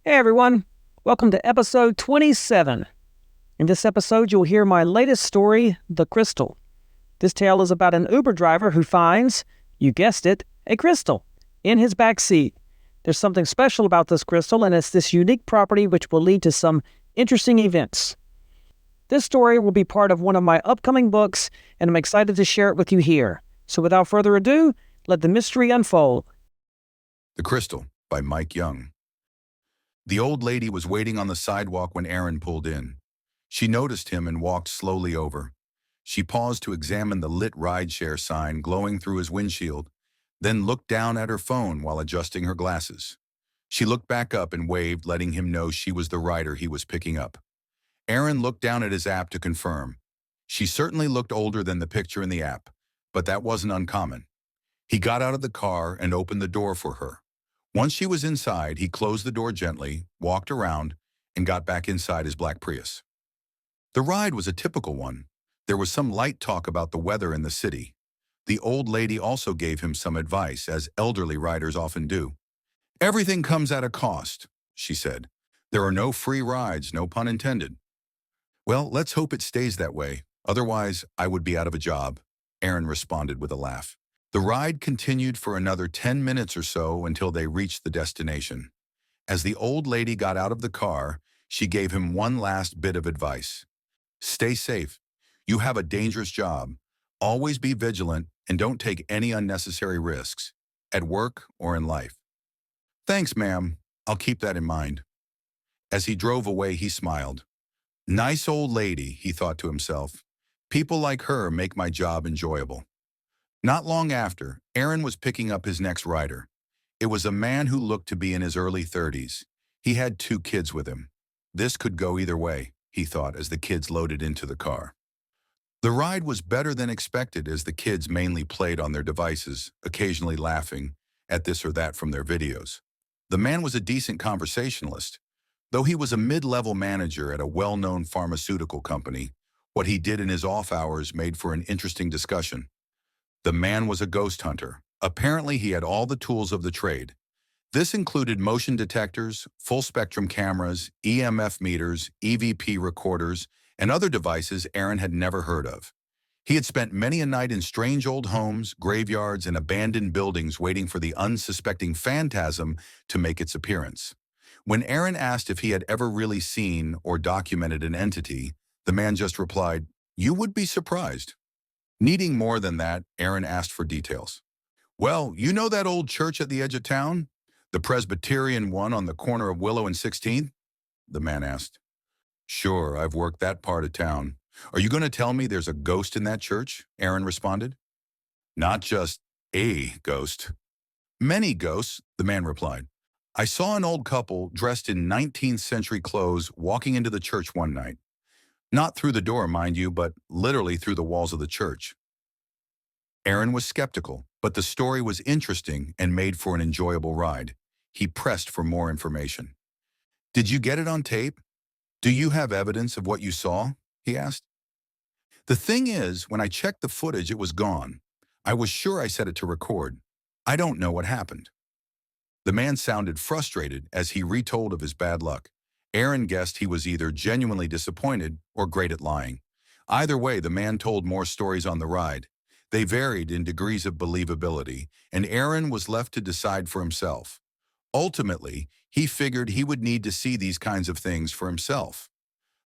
Hey everyone, welcome to episode 27. In this episode, you'll hear my latest story, The Crystal. This tale is about an Uber driver who finds, you guessed it, a crystal in his backseat. There's something special about this crystal, and it's this unique property which will lead to some interesting events. This story will be part of one of my upcoming books, and I'm excited to share it with you here. So without further ado, let the mystery unfold. The Crystal by Mike Young. The old lady was waiting on the sidewalk when Aaron pulled in. She noticed him and walked slowly over. She paused to examine the lit rideshare sign glowing through his windshield, then looked down at her phone while adjusting her glasses. She looked back up and waved, letting him know she was the rider he was picking up. Aaron looked down at his app to confirm. She certainly looked older than the picture in the app, but that wasn't uncommon. He got out of the car and opened the door for her. Once she was inside, he closed the door gently, walked around, and got back inside his black Prius. The ride was a typical one. There was some light talk about the weather in the city. The old lady also gave him some advice, as elderly riders often do. "Everything comes at a cost," she said. "There are no free rides, no pun intended." "Well, let's hope it stays that way. Otherwise, I would be out of a job," Aaron responded with a laugh. The ride continued for another 10 minutes or so until they reached the destination. As the old lady got out of the car, she gave him one last bit of advice. "Stay safe. You have a dangerous job. Always be vigilant and don't take any unnecessary risks, at work or in life." "Thanks, ma'am. I'll keep that in mind." As he drove away, he smiled. "Nice old lady," he thought to himself. "People like her make my job enjoyable." Not long after, Aaron was picking up his next rider. It was a man who looked to be in his early 30s. He had 2 kids with him. This could go either way, he thought as the kids loaded into the car. The ride was better than expected as the kids mainly played on their devices, occasionally laughing at this or that from their videos. The man was a decent conversationalist. Though he was a mid-level manager at a well-known pharmaceutical company, what he did in his off hours made for an interesting discussion. The man was a ghost hunter. Apparently, he had all the tools of the trade. This included motion detectors, full-spectrum cameras, EMF meters, EVP recorders, and other devices Aaron had never heard of. He had spent many a night in strange old homes, graveyards, and abandoned buildings waiting for the unsuspecting phantasm to make its appearance. When Aaron asked if he had ever really seen or documented an entity, the man just replied, "You would be surprised." Needing more than that, Aaron asked for details. "Well, you know that old church at the edge of town? The Presbyterian one on the corner of Willow and 16th? The man asked. "Sure, I've worked that part of town. Are you going to tell me there's a ghost in that church?" Aaron responded. "Not just a ghost. Many ghosts," the man replied. "I saw an old couple dressed in 19th century clothes walking into the church one night. Not through the door, mind you, but literally through the walls of the church." Aaron was skeptical, but the story was interesting and made for an enjoyable ride. He pressed for more information. "Did you get it on tape? Do you have evidence of what you saw?" he asked. "The thing is, when I checked the footage, it was gone. I was sure I set it to record. I don't know what happened." The man sounded frustrated as he retold of his bad luck. Aaron guessed he was either genuinely disappointed or great at lying. Either way, the man told more stories on the ride. They varied in degrees of believability, and Aaron was left to decide for himself. Ultimately, he figured he would need to see these kinds of things for himself.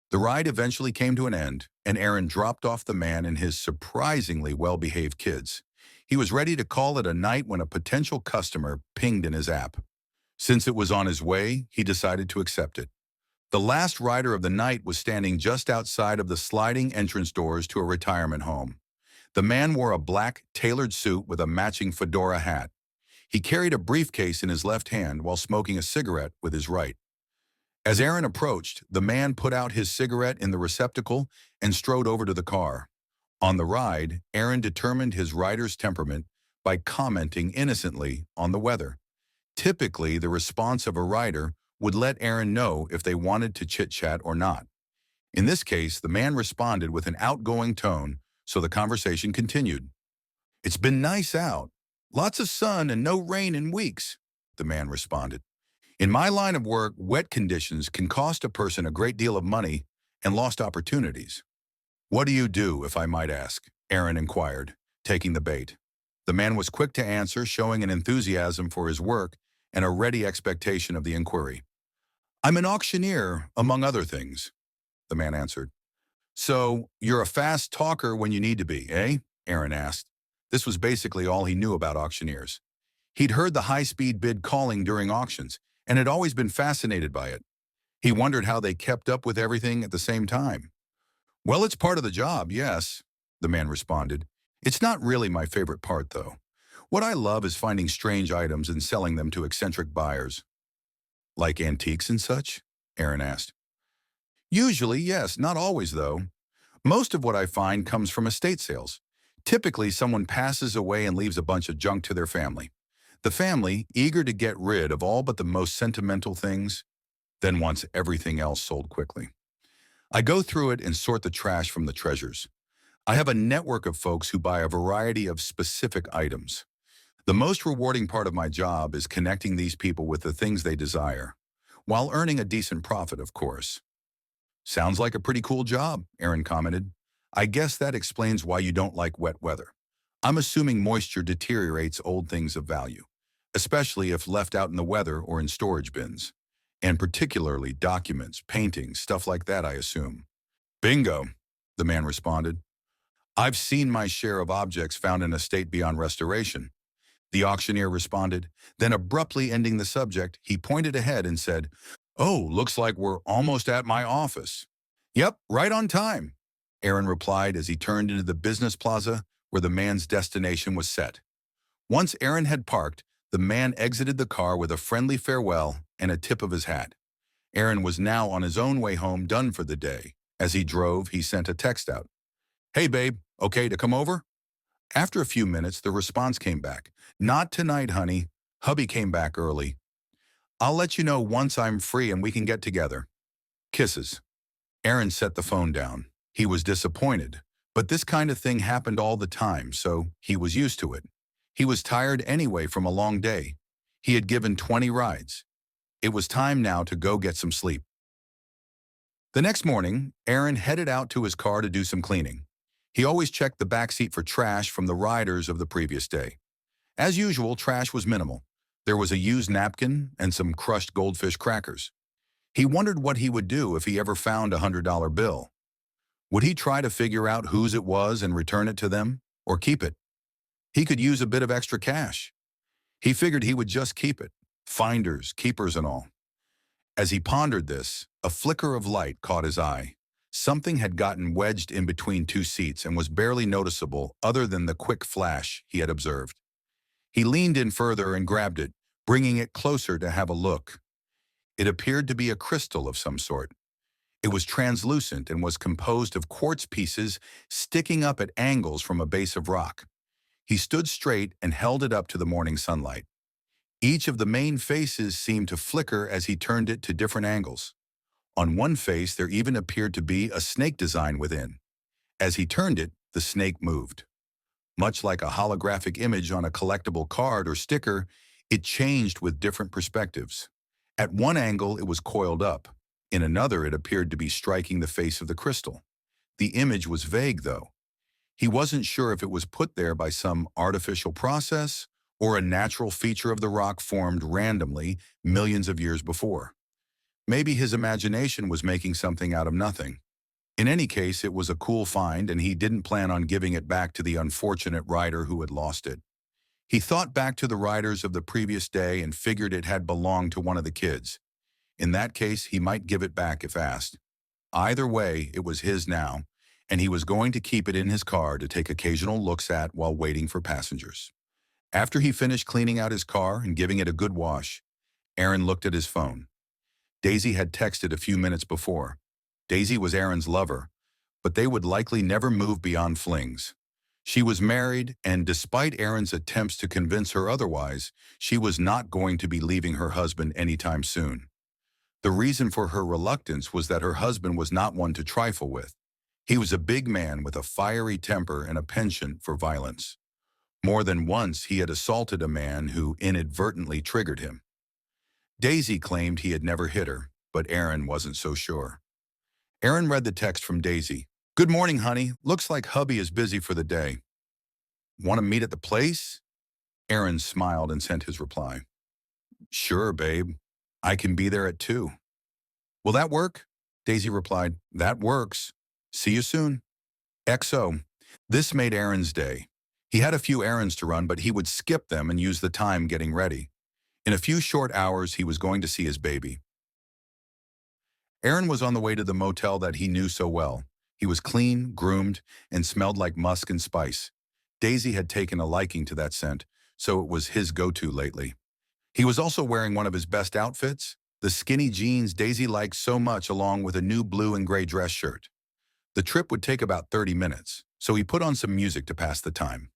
The ride eventually came to an end, and Aaron dropped off the man and his surprisingly well-behaved kids. He was ready to call it a night when a potential customer pinged in his app. Since it was on his way, he decided to accept it. The last rider of the night was standing just outside of the sliding entrance doors to a retirement home. The man wore a black, tailored suit with a matching fedora hat. He carried a briefcase in his left hand while smoking a cigarette with his right. As Aaron approached, the man put out his cigarette in the receptacle and strode over to the car. On the ride, Aaron determined his rider's temperament by commenting innocently on the weather. Typically, the response of a rider would let Aaron know if they wanted to chit-chat or not. In this case, the man responded with an outgoing tone, so the conversation continued. "It's been nice out. Lots of sun and no rain in weeks," the man responded. In my line of work, wet conditions can cost a person a great deal of money and lost opportunities. What do you do, if I might ask? Aaron inquired, taking the bait. The man was quick to answer, showing an enthusiasm for his work and a ready expectation of the inquiry. I'm an auctioneer, among other things, the man answered. So, you're a fast talker when you need to be, eh? Aaron asked. This was basically all he knew about auctioneers. He'd heard the high-speed bid calling during auctions and had always been fascinated by it. He wondered how they kept up with everything at the same time. Well, it's part of the job, yes, the man responded. It's not really my favorite part, though. What I love is finding strange items and selling them to eccentric buyers. Like antiques and such? Aaron asked. Usually, yes, not always, though. Most of what I find comes from estate sales. Typically, someone passes away and leaves a bunch of junk to their family. The family, eager to get rid of all but the most sentimental things, then wants everything else sold quickly. I go through it and sort the trash from the treasures. I have a network of folks who buy a variety of specific items. The most rewarding part of my job is connecting these people with the things they desire, while earning a decent profit, of course. Sounds like a pretty cool job, Aaron commented. I guess that explains why you don't like wet weather. I'm assuming moisture deteriorates old things of value, especially if left out in the weather or in storage bins. And particularly documents, paintings, stuff like that, I assume. Bingo, the man responded. I've seen my share of objects found in a state beyond restoration. The auctioneer responded, then abruptly ending the subject, he pointed ahead and said, Oh, looks like we're almost at my office. Yep, right on time, Aaron replied as he turned into the business plaza where the man's destination was set. Once Aaron had parked, the man exited the car with a friendly farewell and a tip of his hat. Aaron was now on his own way home, done for the day. As he drove, he sent a text out. Hey, babe, okay to come over? After a few minutes, the response came back. Not tonight, honey. Hubby came back early. I'll let you know once I'm free and we can get together. Kisses. Aaron set the phone down. He was disappointed, but this kind of thing happened all the time, so he was used to it. He was tired anyway from a long day. He had given 20 rides. It was time now to go get some sleep. The next morning, Aaron headed out to his car to do some cleaning. He always checked the backseat for trash from the riders of the previous day. As usual, trash was minimal. There was a used napkin and some crushed goldfish crackers. He wondered what he would do if he ever found a $100 bill. Would he try to figure out whose it was and return it to them, or keep it? He could use a bit of extra cash. He figured he would just keep it, finders, keepers and all. As he pondered this, a flicker of light caught his eye. Something had gotten wedged in between two seats and was barely noticeable other than the quick flash he had observed. He leaned in further and grabbed it, bringing it closer to have a look. It appeared to be a crystal of some sort. It was translucent and was composed of quartz pieces sticking up at angles from a base of rock. He stood straight and held it up to the morning sunlight. Each of the main faces seemed to flicker as he turned it to different angles. On one face, there even appeared to be a snake design within. As he turned it, the snake moved. Much like a holographic image on a collectible card or sticker, it changed with different perspectives. At one angle, it was coiled up. In another, it appeared to be striking the face of the crystal. The image was vague, though. He wasn't sure if it was put there by some artificial process or a natural feature of the rock formed randomly millions of years before. Maybe his imagination was making something out of nothing. In any case, it was a cool find, and he didn't plan on giving it back to the unfortunate rider who had lost it. He thought back to the riders of the previous day and figured it had belonged to one of the kids. In that case, he might give it back if asked. Either way, it was his now, and he was going to keep it in his car to take occasional looks at while waiting for passengers. After he finished cleaning out his car and giving it a good wash, Aaron looked at his phone. Daisy had texted a few minutes before. Daisy was Aaron's lover, but they would likely never move beyond flings. She was married, and despite Aaron's attempts to convince her otherwise, she was not going to be leaving her husband anytime soon. The reason for her reluctance was that her husband was not one to trifle with. He was a big man with a fiery temper and a penchant for violence. More than once, he had assaulted a man who inadvertently triggered him. Daisy claimed he had never hit her, but Aaron wasn't so sure. Aaron read the text from Daisy. "Good morning, honey. Looks like hubby is busy for the day. Want to meet at the place?" Aaron smiled and sent his reply. "Sure, babe. I can be there at 2. Will that work?" Daisy replied, "That works. See you soon. XO. This made Aaron's day. He had a few errands to run, but he would skip them and use the time getting ready. In a few short hours, he was going to see his baby. Aaron was on the way to the motel that he knew so well. He was clean, groomed, and smelled like musk and spice. Daisy had taken a liking to that scent, so it was his go-to lately. He was also wearing one of his best outfits, the skinny jeans Daisy liked so much, along with a new blue and gray dress shirt. The trip would take about 30 minutes, so he put on some music to pass the time.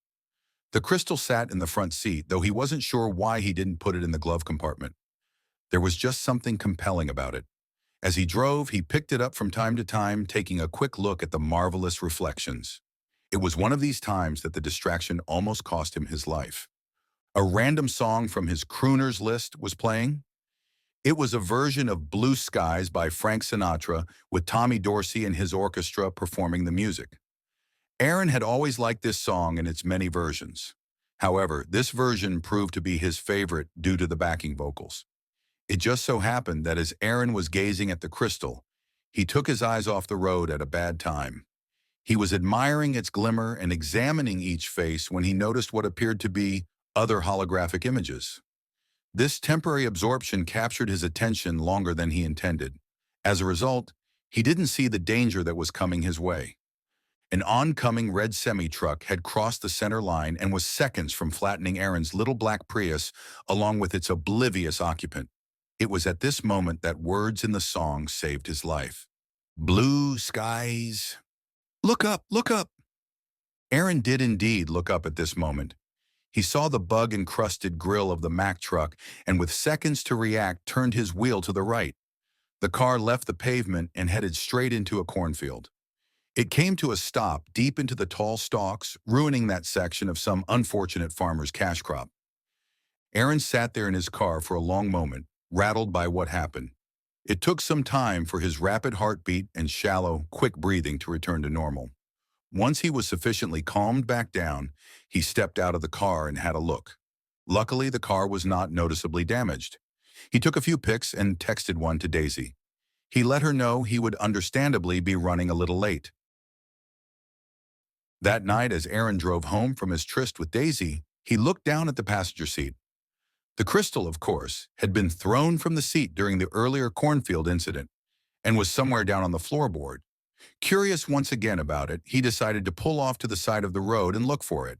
The Crystal sat in the front seat, though he wasn't sure why he didn't put it in the glove compartment. There was just something compelling about it. As he drove, he picked it up from time to time, taking a quick look at the marvelous reflections. It was one of these times that the distraction almost cost him his life. A random song from his crooners list was playing. It was a version of Blue Skies by Frank Sinatra, with Tommy Dorsey and his orchestra performing the music. Aaron had always liked this song and its many versions. However, this version proved to be his favorite due to the backing vocals. It just so happened that as Aaron was gazing at the crystal, he took his eyes off the road at a bad time. He was admiring its glimmer and examining each face when he noticed what appeared to be other holographic images. This temporary absorption captured his attention longer than he intended. As a result, he didn't see the danger that was coming his way. An oncoming red semi-truck had crossed the center line and was seconds from flattening Aaron's little black Prius along with its oblivious occupant. It was at this moment that words in the song saved his life. Blue skies. Look up, look up. Aaron did indeed look up at this moment. He saw the bug-encrusted grill of the Mack truck and with seconds to react turned his wheel to the right. The car left the pavement and headed straight into a cornfield. It came to a stop deep into the tall stalks, ruining that section of some unfortunate farmer's cash crop. Aaron sat there in his car for a long moment, rattled by what happened. It took some time for his rapid heartbeat and shallow, quick breathing to return to normal. Once he was sufficiently calmed back down, he stepped out of the car and had a look. Luckily, the car was not noticeably damaged. He took a few pics and texted one to Daisy. He let her know he would understandably be running a little late. That night, as Aaron drove home from his tryst with Daisy, he looked down at the passenger seat. The crystal, of course, had been thrown from the seat during the earlier cornfield incident and was somewhere down on the floorboard. Curious once again about it, he decided to pull off to the side of the road and look for it.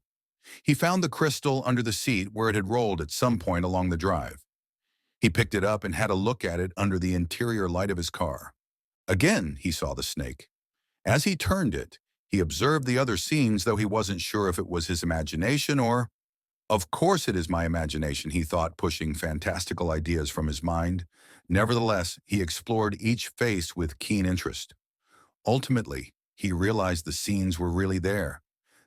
He found the crystal under the seat where it had rolled at some point along the drive. He picked it up and had a look at it under the interior light of his car. Again, he saw the snake. As he turned it, he observed the other scenes, though he wasn't sure if it was his imagination or... Of course it is my imagination, he thought, pushing fantastical ideas from his mind. Nevertheless, he explored each face with keen interest. Ultimately, he realized the scenes were really there.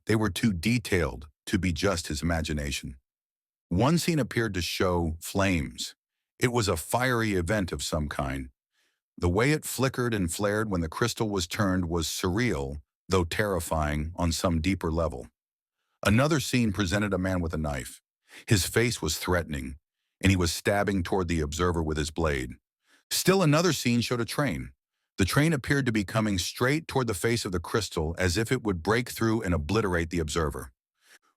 They were too detailed to be just his imagination. One scene appeared to show flames. It was a fiery event of some kind. The way it flickered and flared when the crystal was turned was surreal, though terrifying on some deeper level. Another scene presented a man with a knife. His face was threatening, and he was stabbing toward the observer with his blade. Still another scene showed a train. The train appeared to be coming straight toward the face of the crystal as if it would break through and obliterate the observer.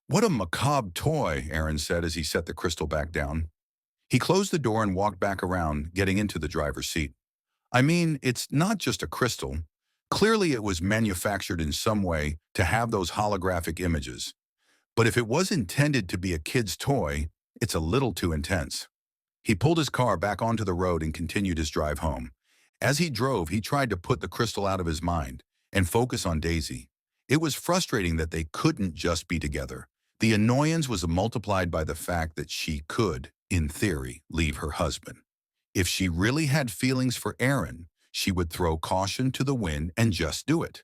What a macabre toy, Aaron said as he set the crystal back down. He closed the door and walked back around, getting into the driver's seat. I mean, it's not just a crystal. Clearly it was manufactured in some way to have those holographic images. But if it was intended to be a kid's toy, it's a little too intense. He pulled his car back onto the road and continued his drive home. As he drove, he tried to put the crystal out of his mind and focus on Daisy. It was frustrating that they couldn't just be together. The annoyance was multiplied by the fact that she could, in theory, leave her husband. If she really had feelings for Aaron, she would throw caution to the wind and just do it.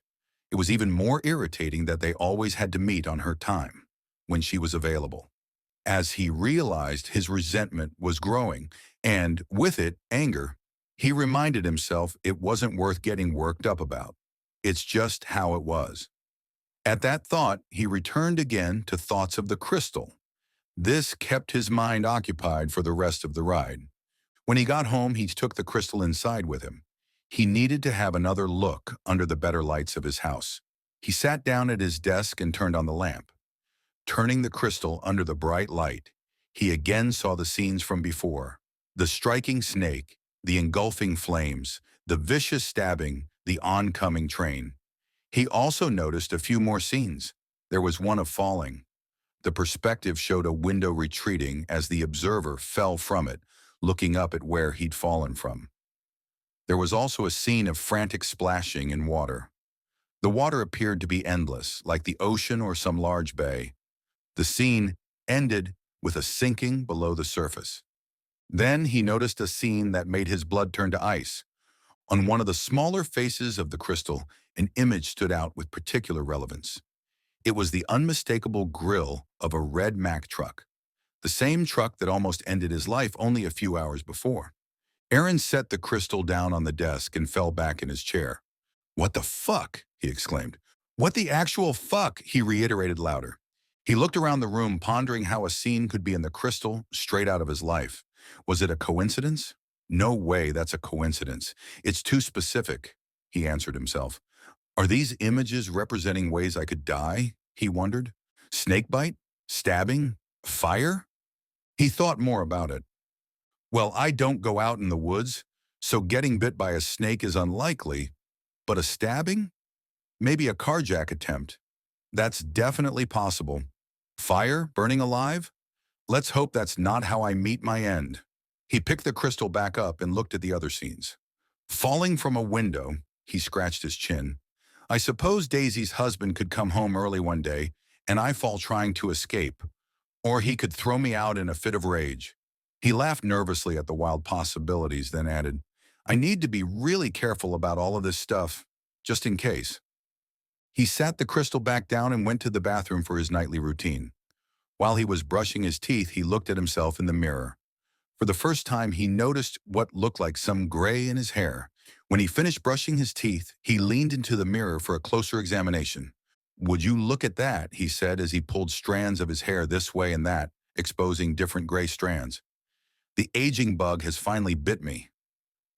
It was even more irritating that they always had to meet on her time, when she was available. As he realized his resentment was growing, and with it, anger, he reminded himself it wasn't worth getting worked up about. It's just how it was. At that thought, he returned again to thoughts of the crystal. This kept his mind occupied for the rest of the ride. When he got home, he took the crystal inside with him. He needed to have another look under the better lights of his house. He sat down at his desk and turned on the lamp. Turning the crystal under the bright light, he again saw the scenes from before. The striking snake, the engulfing flames, the vicious stabbing, the oncoming train. He also noticed a few more scenes. There was one of falling. The perspective showed a window retreating as the observer fell from it, looking up at where he'd fallen from. There was also a scene of frantic splashing in water. The water appeared to be endless, like the ocean or some large bay. The scene ended with a sinking below the surface. Then he noticed a scene that made his blood turn to ice. On one of the smaller faces of the crystal, an image stood out with particular relevance. It was the unmistakable grille of a red Mack truck, the same truck that almost ended his life only a few hours before. Aaron set the crystal down on the desk and fell back in his chair. "What the fuck?" he exclaimed. "What the actual fuck?" he reiterated louder. He looked around the room, pondering how a scene could be in the crystal straight out of his life. Was it a coincidence? No way that's a coincidence. It's too specific, he answered himself. Are these images representing ways I could die? He wondered. Snakebite? Stabbing? Fire? He thought more about it. Well, I don't go out in the woods, so getting bit by a snake is unlikely, but a stabbing? Maybe a carjack attempt. That's definitely possible. Fire? Burning alive? Let's hope that's not how I meet my end. He picked the crystal back up and looked at the other scenes. Falling from a window, he scratched his chin. I suppose Daisy's husband could come home early one day, and I fall trying to escape. Or he could throw me out in a fit of rage. He laughed nervously at the wild possibilities, then added, I need to be really careful about all of this stuff, just in case. He sat the crystal back down and went to the bathroom for his nightly routine. While he was brushing his teeth, he looked at himself in the mirror. For the first time, he noticed what looked like some gray in his hair. When he finished brushing his teeth, he leaned into the mirror for a closer examination. Would you look at that, he said as he pulled strands of his hair this way and that, exposing different gray strands. The aging bug has finally bit me.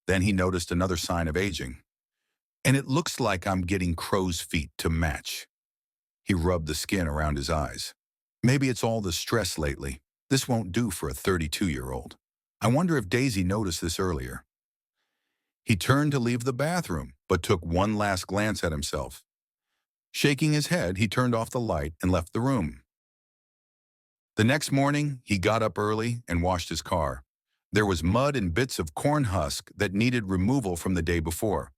Then he noticed another sign of aging. And it looks like I'm getting crow's feet to match. He rubbed the skin around his eyes. Maybe it's all the stress lately. This won't do for a 32-year-old. I wonder if Daisy noticed this earlier. He turned to leave the bathroom, but took one last glance at himself. Shaking his head, he turned off the light and left the room. The next morning, he got up early and washed his car. There was mud and bits of corn husk that needed removal from the day before.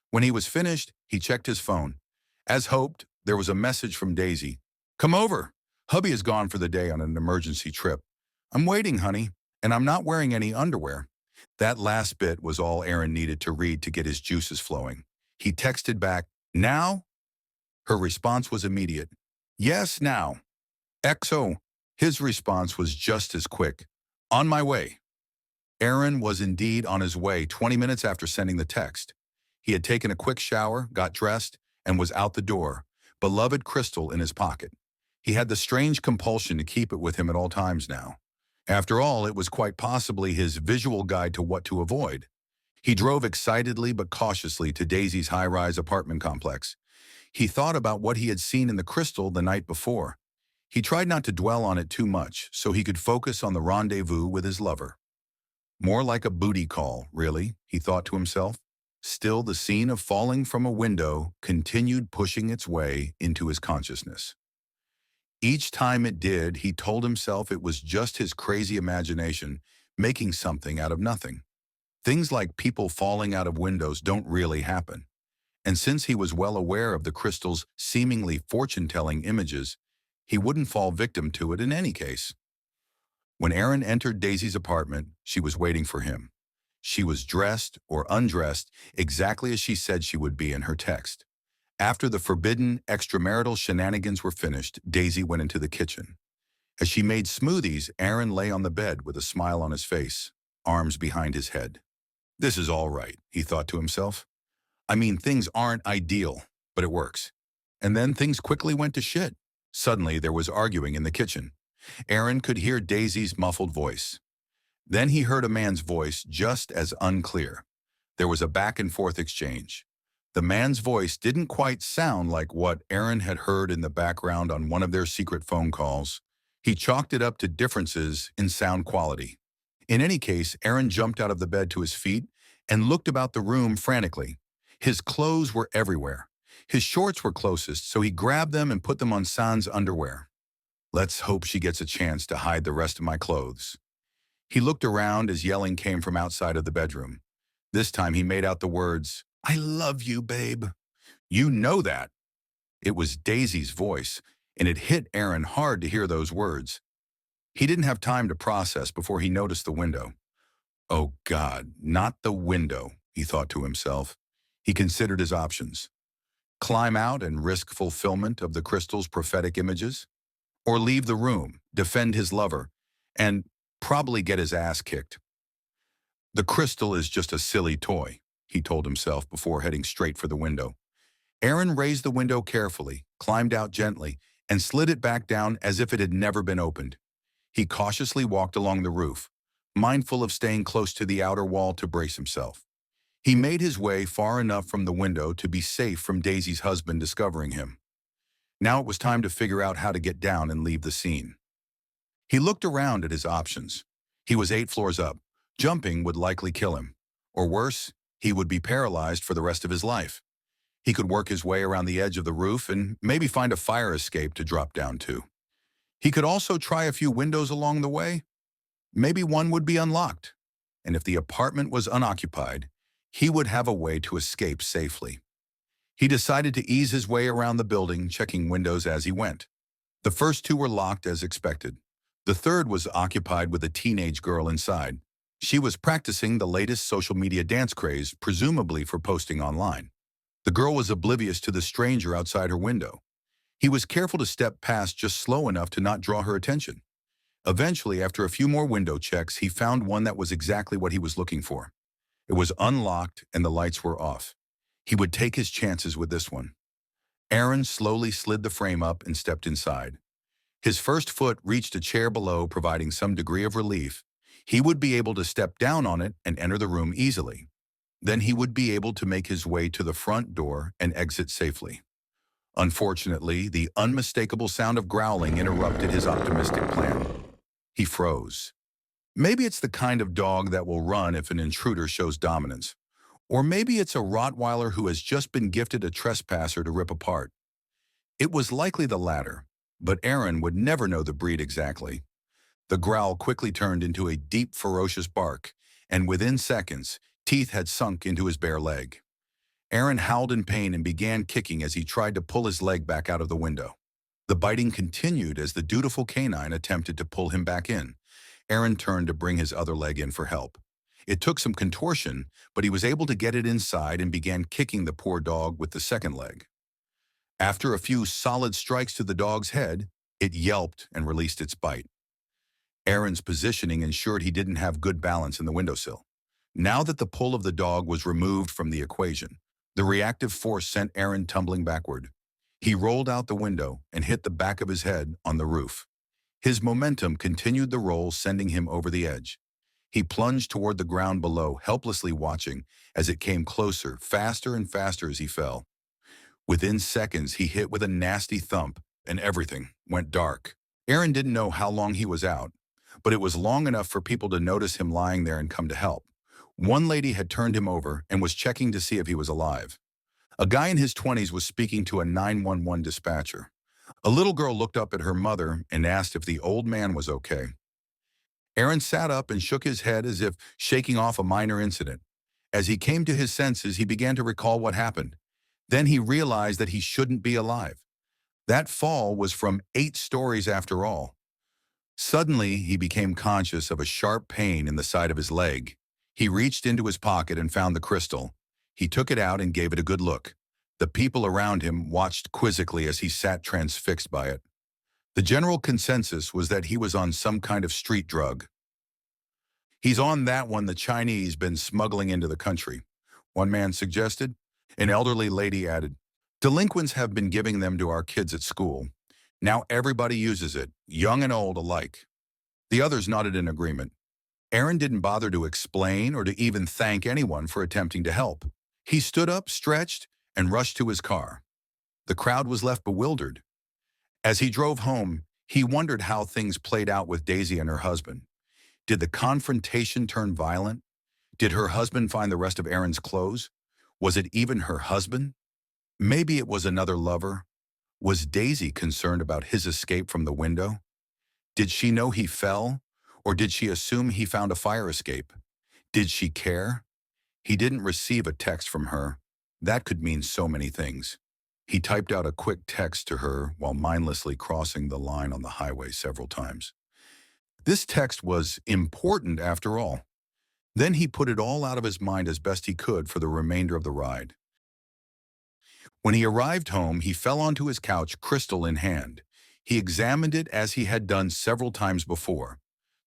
When he was finished, he checked his phone. As hoped, there was a message from Daisy. Come over. Hubby is gone for the day on an emergency trip. I'm waiting, honey, and I'm not wearing any underwear. That last bit was all Aaron needed to read to get his juices flowing. He texted back, now? Her response was immediate. Yes, now. XO. His response was just as quick. On my way. Aaron was indeed on his way 20 minutes after sending the text. He had taken a quick shower, got dressed, and was out the door, beloved crystal in his pocket. He had the strange compulsion to keep it with him at all times now. After all, it was quite possibly his visual guide to what to avoid. He drove excitedly but cautiously to Daisy's high-rise apartment complex. He thought about what he had seen in the crystal the night before. He tried not to dwell on it too much so he could focus on the rendezvous with his lover. More like a booty call, really, he thought to himself. Still, the scene of falling from a window continued pushing its way into his consciousness. Each time it did, he told himself it was just his crazy imagination making something out of nothing. Things like people falling out of windows don't really happen. And since he was well aware of the crystal's seemingly fortune-telling images, he wouldn't fall victim to it in any case. When Aaron entered Daisy's apartment, she was waiting for him. She was dressed or undressed exactly as she said she would be in her text. After the forbidden extramarital shenanigans were finished, Daisy went into the kitchen. As she made smoothies, Aaron lay on the bed with a smile on his face, arms behind his head. This is all right, he thought to himself. I mean, things aren't ideal, but it works. And then things quickly went to shit. Suddenly, there was arguing in the kitchen. Aaron could hear Daisy's muffled voice. Then he heard a man's voice just as unclear. There was a back-and-forth exchange. The man's voice didn't quite sound like what Aaron had heard in the background on one of their secret phone calls. He chalked it up to differences in sound quality. In any case, Aaron jumped out of the bed to his feet and looked about the room frantically. His clothes were everywhere. His shorts were closest, so he grabbed them and put them on San's underwear. Let's hope she gets a chance to hide the rest of my clothes. He looked around as yelling came from outside of the bedroom. This time he made out the words, "I love you, babe." You know that. It was Daisy's voice, and it hit Aaron hard to hear those words. He didn't have time to process before he noticed the window. Oh God, not the window, he thought to himself. He considered his options. Climb out and risk fulfillment of the crystal's prophetic images? Or leave the room, defend his lover, and probably get his ass kicked. The crystal is just a silly toy, he told himself before heading straight for the window. Aaron raised the window carefully, climbed out gently, and slid it back down as if it had never been opened. He cautiously walked along the roof, mindful of staying close to the outer wall to brace himself. He made his way far enough from the window to be safe from Daisy's husband discovering him. Now it was time to figure out how to get down and leave the scene. He looked around at his options. He was 8 floors up. Jumping would likely kill him. Or worse, he would be paralyzed for the rest of his life. He could work his way around the edge of the roof and maybe find a fire escape to drop down to. He could also try a few windows along the way. Maybe one would be unlocked. And if the apartment was unoccupied, he would have a way to escape safely. He decided to ease his way around the building, checking windows as he went. The first 2 were locked as expected. The third was occupied with a teenage girl inside. She was practicing the latest social media dance craze, presumably for posting online. The girl was oblivious to the stranger outside her window. He was careful to step past just slow enough to not draw her attention. Eventually, after a few more window checks, he found one that was exactly what he was looking for. It was unlocked and the lights were off. He would take his chances with this one. Aaron slowly slid the frame up and stepped inside. His first foot reached a chair below, providing some degree of relief. He would be able to step down on it and enter the room easily. Then he would be able to make his way to the front door and exit safely. Unfortunately, the unmistakable sound of growling interrupted his optimistic plan. He froze. Maybe it's the kind of dog that will run if an intruder shows dominance. Or maybe it's a Rottweiler who has just been gifted a trespasser to rip apart. It was likely the latter, but Aaron would never know the breed exactly. The growl quickly turned into a deep, ferocious bark, and within seconds, teeth had sunk into his bare leg. Aaron howled in pain and began kicking as he tried to pull his leg back out of the window. The biting continued as the dutiful canine attempted to pull him back in. Aaron turned to bring his other leg in for help. It took some contortion, but he was able to get it inside and began kicking the poor dog with the second leg. After a few solid strikes to the dog's head, it yelped and released its bite. Aaron's positioning ensured he didn't have good balance in the windowsill. Now that the pull of the dog was removed from the equation, the reactive force sent Aaron tumbling backward. He rolled out the window and hit the back of his head on the roof. His momentum continued the roll, sending him over the edge. He plunged toward the ground below, helplessly watching as it came closer, faster and faster as he fell. Within seconds, he hit with a nasty thump, and everything went dark. Aaron didn't know how long he was out, but it was long enough for people to notice him lying there and come to help. One lady had turned him over and was checking to see if he was alive. A guy in his 20s was speaking to a 911 dispatcher. A little girl looked up at her mother and asked if the old man was okay. Aaron sat up and shook his head as if shaking off a minor incident. As he came to his senses, he began to recall what happened. Then he realized that he shouldn't be alive. That fall was from 8 stories after all. Suddenly, he became conscious of a sharp pain in the side of his leg. He reached into his pocket and found the crystal. He took it out and gave it a good look. The people around him watched quizzically as he sat transfixed by it. The general consensus was that he was on some kind of street drug. He's on that one the Chinese been smuggling into the country, one man suggested. An elderly lady added, delinquents have been giving them to our kids at school. Now everybody uses it, young and old alike. The others nodded in agreement. Aaron didn't bother to explain or to even thank anyone for attempting to help. He stood up, stretched, and rushed to his car. The crowd was left bewildered. As he drove home, he wondered how things played out with Daisy and her husband. Did the confrontation turn violent? Did her husband find the rest of Aaron's clothes? Was it even her husband? Maybe it was another lover. Was Daisy concerned about his escape from the window? Did she know he fell? Or did she assume he found a fire escape? Did she care? He didn't receive a text from her. That could mean so many things. He typed out a quick text to her while mindlessly crossing the line on the highway several times. This text was important after all. Then he put it all out of his mind as best he could for the remainder of the ride. When he arrived home, he fell onto his couch, crystal in hand. He examined it as he had done several times before.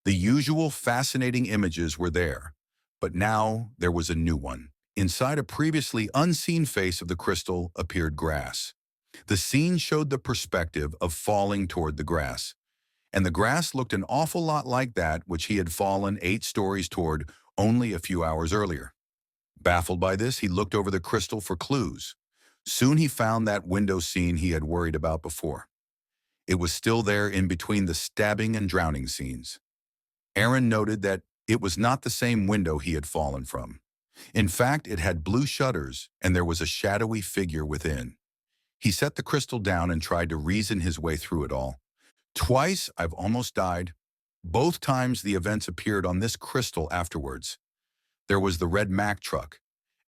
The usual fascinating images were there, but now there was a new one. Inside a previously unseen face of the crystal appeared grass. The scene showed the perspective of falling toward the grass, and the grass looked an awful lot like that which he had fallen 8 stories toward only a few hours earlier. Baffled by this, he looked over the crystal for clues. Soon he found that window scene he had worried about before. It was still there in between the stabbing and drowning scenes. Aaron noted that it was not the same window he had fallen from. In fact, it had blue shutters, and there was a shadowy figure within. He set the crystal down and tried to reason his way through it all. Twice I've almost died. Both times the events appeared on this crystal afterwards. There was the red Mack truck,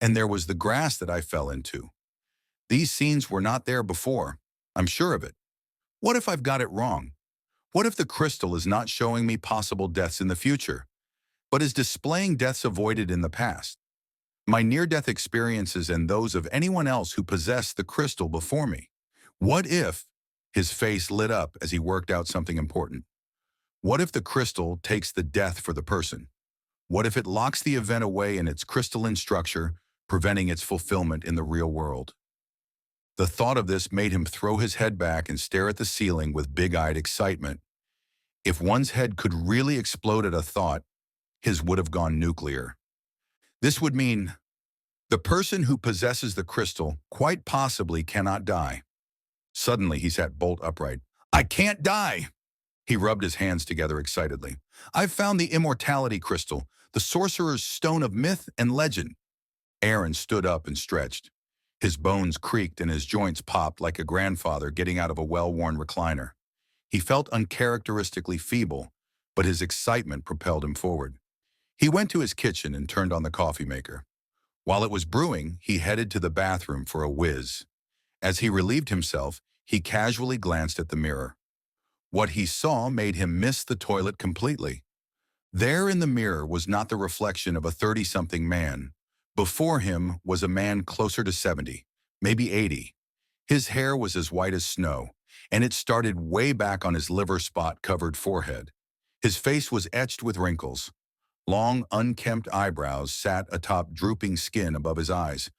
and there was the grass that I fell into. These scenes were not there before. I'm sure of it. What if I've got it wrong? What if the crystal is not showing me possible deaths in the future, but is displaying deaths avoided in the past? My near-death experiences and those of anyone else who possessed the crystal before me. What if? His face lit up as he worked out something important. What if the crystal takes the death for the person? What if it locks the event away in its crystalline structure, preventing its fulfillment in the real world? The thought of this made him throw his head back and stare at the ceiling with big-eyed excitement. If one's head could really explode at a thought, his would have gone nuclear. This would mean the person who possesses the crystal quite possibly cannot die. Suddenly, he sat bolt upright. I can't die! He rubbed his hands together excitedly. I've found the immortality crystal, the sorcerer's stone of myth and legend. Aaron stood up and stretched. His bones creaked and his joints popped like a grandfather getting out of a well-worn recliner. He felt uncharacteristically feeble, but his excitement propelled him forward. He went to his kitchen and turned on the coffee maker. While it was brewing, he headed to the bathroom for a whiz. As he relieved himself, he casually glanced at the mirror. What he saw made him miss the toilet completely. There in the mirror was not the reflection of a 30-something man. Before him was a man closer to 70, maybe 80. His hair was as white as snow, and it started way back on his liver spot-covered forehead. His face was etched with wrinkles. Long, unkempt eyebrows sat atop drooping skin above his eyes.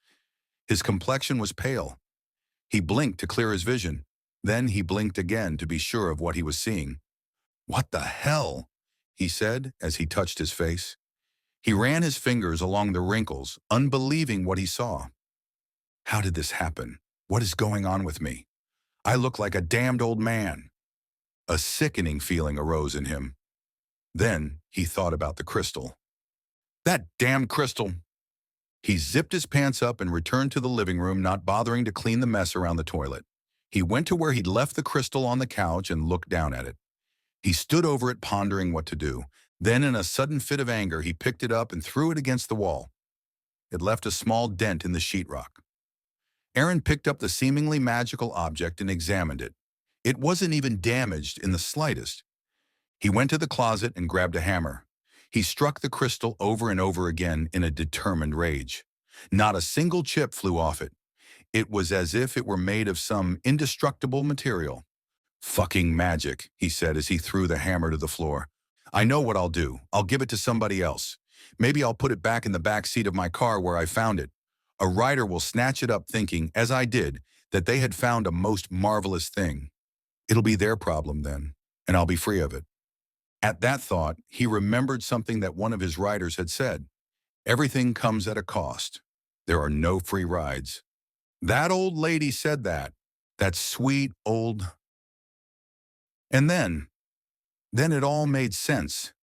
His complexion was pale. He blinked to clear his vision. Then he blinked again to be sure of what he was seeing. "What the hell?" he said as he touched his face. He ran his fingers along the wrinkles, unbelieving what he saw. How did this happen? What is going on with me? I look like a damned old man. A sickening feeling arose in him. Then he thought about the crystal. That damned crystal! He zipped his pants up and returned to the living room, not bothering to clean the mess around the toilet. He went to where he'd left the crystal on the couch and looked down at it. He stood over it, pondering what to do. Then, in a sudden fit of anger, he picked it up and threw it against the wall. It left a small dent in the sheetrock. Aaron picked up the seemingly magical object and examined it. It wasn't even damaged in the slightest. He went to the closet and grabbed a hammer. He struck the crystal over and over again in a determined rage. Not a single chip flew off it. It was as if it were made of some indestructible material. Fucking magic, he said as he threw the hammer to the floor. I know what I'll do. I'll give it to somebody else. Maybe I'll put it back in the back seat of my car where I found it. A rider will snatch it up thinking, as I did, that they had found a most marvelous thing. It'll be their problem then, and I'll be free of it. At that thought, he remembered something that one of his riders had said. Everything comes at a cost. There are no free rides. That old lady said that. That sweet old... And then it all made sense.